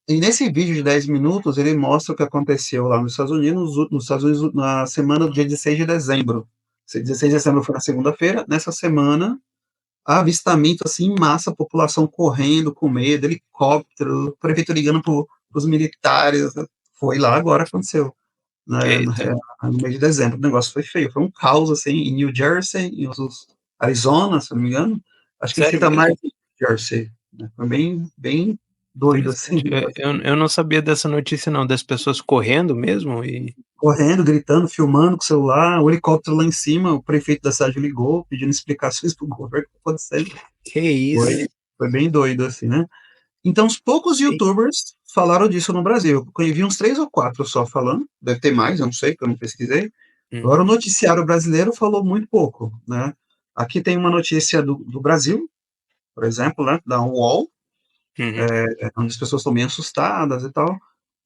E nesse vídeo de 10 minutos, ele mostra o que aconteceu lá nos Estados Unidos, na semana do dia 16 de dezembro. 16 de dezembro foi na segunda-feira. Nessa semana, avistamento assim, em massa, população correndo com medo, helicóptero, prefeito ligando para os militares. Foi lá agora, aconteceu, né, Eita. no mês de dezembro. O negócio foi feio, foi um caos assim, em New Jersey, em Arizona, se não me engano. Acho que ele Sério cita mais mesmo? New Jersey, né? Foi bem, bem doido assim. Interessante. Eu não sabia dessa notícia, não, das pessoas correndo mesmo e. Correndo, gritando, filmando com o celular, o helicóptero lá em cima, o prefeito da cidade ligou, pedindo explicações para o governo, o que está acontecendo. Que isso? Foi bem doido, assim, né? Então, os poucos Sim. youtubers falaram disso no Brasil. Eu vi uns 3 ou 4 só falando, deve ter mais, eu não sei, porque eu não pesquisei. Agora, o Uhum. noticiário brasileiro falou muito pouco, né? Aqui tem uma notícia do Brasil, por exemplo, né, da UOL, Uhum. onde as pessoas estão bem assustadas e tal.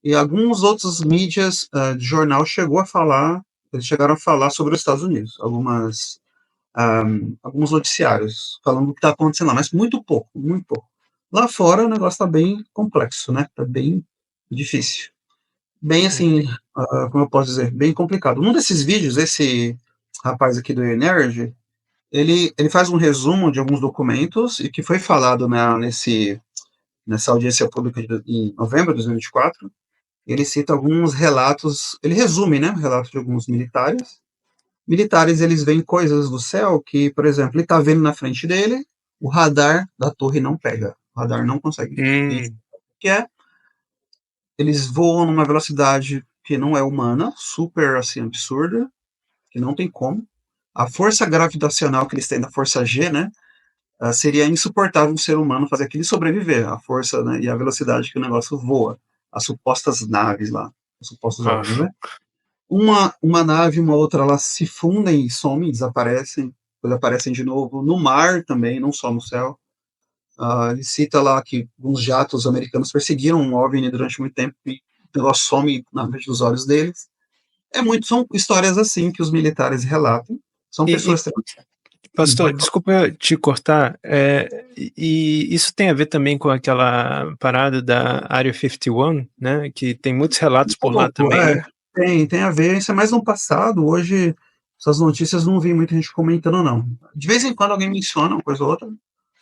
E alguns outros mídias de jornal eles chegaram a falar sobre os Estados Unidos, alguns noticiários falando do que está acontecendo lá, mas muito pouco, muito pouco. Lá fora o negócio está bem complexo, né? Está bem difícil. Bem assim, Entendi. como eu posso dizer, bem complicado. Num desses vídeos, esse rapaz aqui do Energy, ele faz um resumo de alguns documentos e que foi falado nessa audiência pública em novembro de 2024. Ele cita alguns relatos, ele resume, né, relatos de alguns militares. Militares, eles veem coisas do céu que, por exemplo, ele está vendo na frente dele, o radar da torre não pega, o radar não consegue. E Hum. que é, eles voam numa velocidade que não é humana, super assim absurda, que não tem como. A força gravitacional que eles têm da força G, né, seria insuportável um ser humano fazer aquilo e sobreviver. A força, né, e a velocidade que o negócio voa, as supostas naves lá, os supostos Ah. OVNIs, né? Uma nave, uma outra, elas se fundem e somem, desaparecem, depois aparecem de novo no mar também, não só no céu. Ele cita lá que uns jatos americanos perseguiram um OVNI durante muito tempo e o negócio some na frente dos olhos deles. São histórias assim que os militares relatam. São E, pessoas. pastor, Pode falar. desculpa te cortar, e isso tem a ver também com aquela parada da Área 51, né? Que tem muitos relatos Um por lá pouco, também, né? tem a ver. Isso é mais no passado. Hoje, essas notícias não vi muita gente comentando, não. De vez em quando alguém menciona uma coisa ou outra,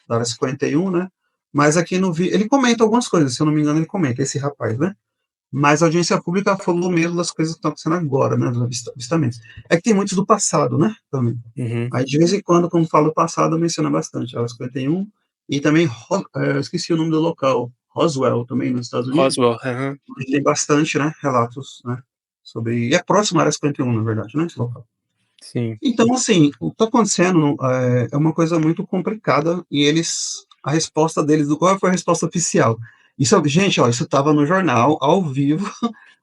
da área 51, né? Mas aqui no vi, ele comenta algumas coisas, se eu não me engano, ele comenta, esse rapaz, né? Mas a audiência pública falou mesmo das coisas que estão acontecendo agora, né? Dos avistamentos. É que tem muitos do passado, né? Também. Uhum. Aí, de vez em quando falo do passado, menciona bastante a área 51. E também, eu esqueci o nome do local, Roswell, também, nos Estados Unidos. Roswell, uhum. Onde tem bastante, né? Relatos, né? Sobre. E é próximo à área 51, na verdade, né? Esse local. Sim. Então, assim, o que está acontecendo é uma coisa muito complicada e a resposta deles, qual foi a resposta oficial? Isso, gente, ó, isso estava no jornal, ao vivo,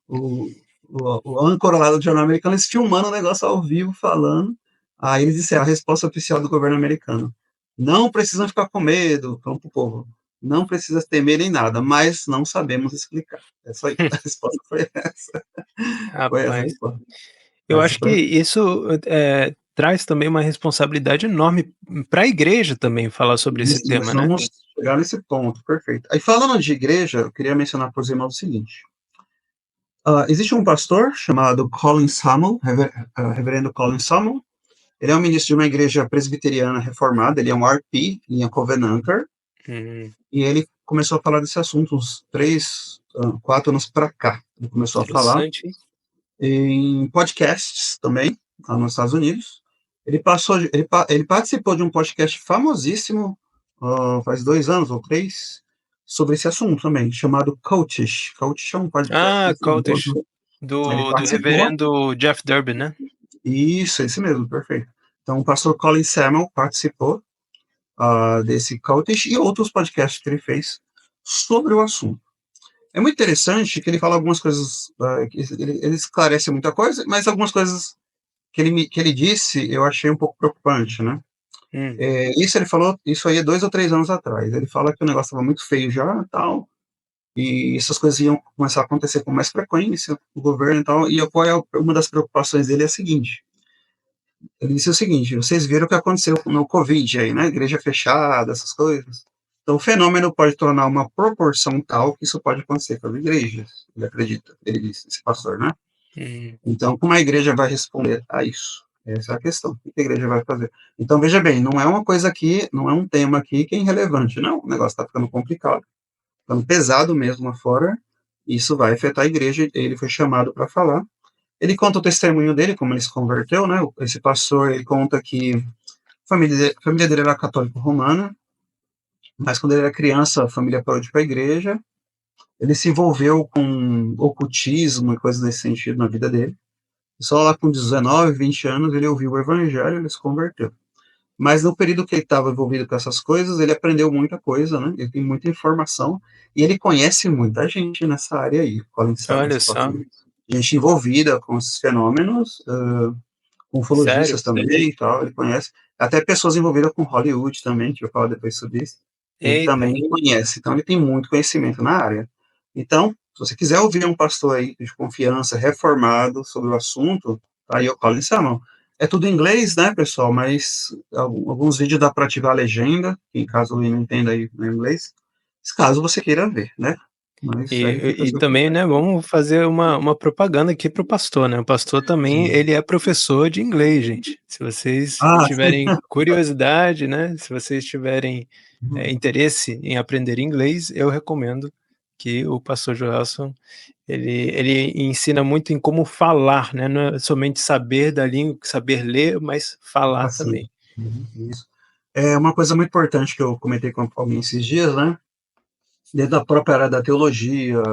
o, o âncora lá do jornal americano, eles filmando o negócio ao vivo, falando, aí eles disseram a resposta oficial do governo americano. Não precisam ficar com medo, falando pro povo, não precisa temer nem nada, mas não sabemos explicar. É só isso, a resposta foi essa. Foi essa a Rapaz, resposta. eu Essa acho que foi isso traz também uma responsabilidade enorme para a igreja também falar sobre esse Isso, tema, nós né? vamos chegar nesse ponto, perfeito. Aí, falando de igreja, eu queria mencionar para os irmãos o seguinte: existe um pastor chamado Colin Samuel, reverendo Colin Samuel. Ele é um ministro de uma igreja presbiteriana reformada, ele é um RP, linha Covenanter, Hum. e ele começou a falar desse assunto uns 4 anos para cá. Ele começou a falar Interessante, hein? em podcasts também, lá nos Estados Unidos. Ele participou de um podcast famosíssimo, faz 2 anos ou 3, sobre esse assunto também, chamado Coachish. Coachish é um podcast Ah, muito Cultish, famoso. Ele do participou. reverendo Jeff Durbin, né? Isso, esse mesmo, perfeito. Então, o pastor Colin Samuel participou desse Coachish e outros podcasts que ele fez sobre o assunto. É muito interessante que ele fala algumas coisas, ele esclarece muita coisa, mas algumas coisas que ele disse, eu achei um pouco preocupante, né? Hum. Isso ele falou, isso aí é 2 ou 3 anos atrás. Ele fala que o negócio estava muito feio já, tal, e essas coisas iam começar a acontecer com mais frequência, o governo e tal. E qual é uma das preocupações dele é a seguinte: ele disse o seguinte: vocês viram o que aconteceu no Covid aí, né? Igreja fechada, essas coisas. Então, o fenômeno pode tornar uma proporção tal que isso pode acontecer com as igrejas, ele acredita, ele disse, esse pastor, né? Então, como a igreja vai responder a isso? Essa é a questão. O que a igreja vai fazer? Então, veja bem, não é uma coisa aqui, não é um tema aqui que é irrelevante, não. O negócio está ficando complicado, ficando pesado mesmo lá fora. Isso vai afetar a igreja. Ele foi chamado para falar. Ele conta o testemunho dele, como ele se converteu, né? Esse pastor, ele conta que a família dele era católica romana, mas quando ele era criança, a família parou de ir para a igreja. Ele se envolveu com ocultismo e coisas nesse sentido na vida dele. Só lá com 19, 20 anos ele ouviu o evangelho, ele se converteu. Mas no período que ele estava envolvido com essas coisas, ele aprendeu muita coisa, né? Ele tem muita informação e ele conhece muita gente nessa área aí. Colin Salmon, Olha só. gente envolvida com esses fenômenos, com ufologistas também e tal, ele conhece. Até pessoas envolvidas com Hollywood também, que eu falo depois sobre isso. Ele também conhece, então ele tem muito conhecimento na área. Então, se você quiser ouvir um pastor aí de confiança, reformado sobre o assunto, aí eu falo isso, não. É tudo em inglês, né, pessoal, mas alguns vídeos dá para ativar a legenda, em caso alguém não entenda aí no inglês, caso você queira ver, né. Mas e também, né, vamos fazer uma propaganda aqui para o pastor, né, o pastor também, ele é professor de inglês, gente. Se vocês tiverem curiosidade, né, se vocês tiverem interesse em aprender inglês, eu recomendo que o pastor Joelson, ele ensina muito em como falar, né, não é somente saber da língua, saber ler, mas falar também. Isso. É uma coisa muito importante que eu comentei com alguém esses dias, né, dentro da própria área da teologia,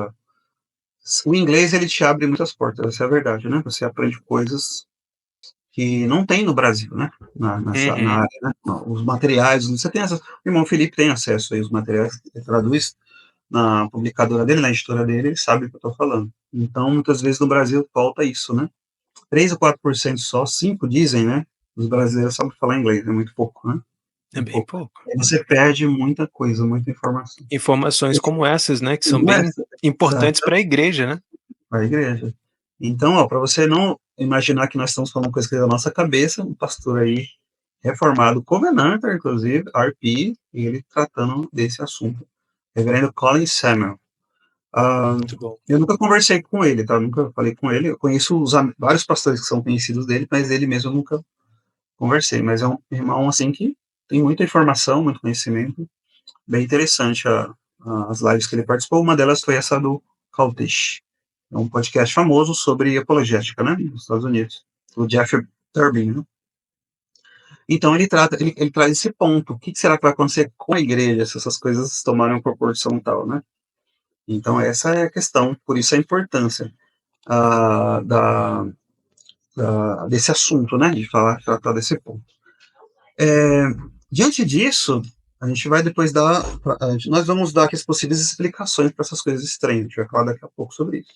o inglês ele te abre muitas portas, essa é a verdade, né, você aprende coisas que não tem no Brasil, né, na área, né, os materiais, você tem o irmão Felipe tem acesso aí aos materiais, ele traduz na publicadora dele, na editora dele, ele sabe o que eu estou falando. Então, muitas vezes no Brasil falta isso, né? 3 ou 4% só, 5 dizem, né? Os brasileiros sabem falar inglês, é muito pouco, né? É bem pouco. Aí você perde muita coisa, muita informação. Informações como essas, né, que são bem importantes para a igreja, né? Para a igreja. Então, para você não imaginar que nós estamos falando coisa da nossa cabeça, um pastor aí reformado, Covenanter, inclusive, RP, e ele tratando desse assunto. Reverendo Colin Samuel. Muito bom. Eu nunca conversei com ele, tá? Nunca falei com ele. Eu conheço vários pastores que são conhecidos dele, mas ele mesmo eu nunca conversei. Mas é um irmão, assim, que tem muita informação, muito conhecimento. Bem interessante as lives que ele participou. Uma delas foi essa do Caltech. É um podcast famoso sobre apologética, né? Nos Estados Unidos. O Jeffrey Turbin, né? Então ele traz esse ponto. O que será que vai acontecer com a igreja se essas coisas tomarem uma proporção tal, né? Então essa é a questão, por isso a importância desse assunto, né, de tratar desse ponto. Diante disso, a gente vai depois nós vamos dar aqui as possíveis explicações para essas coisas estranhas, a gente vai falar daqui a pouco sobre isso.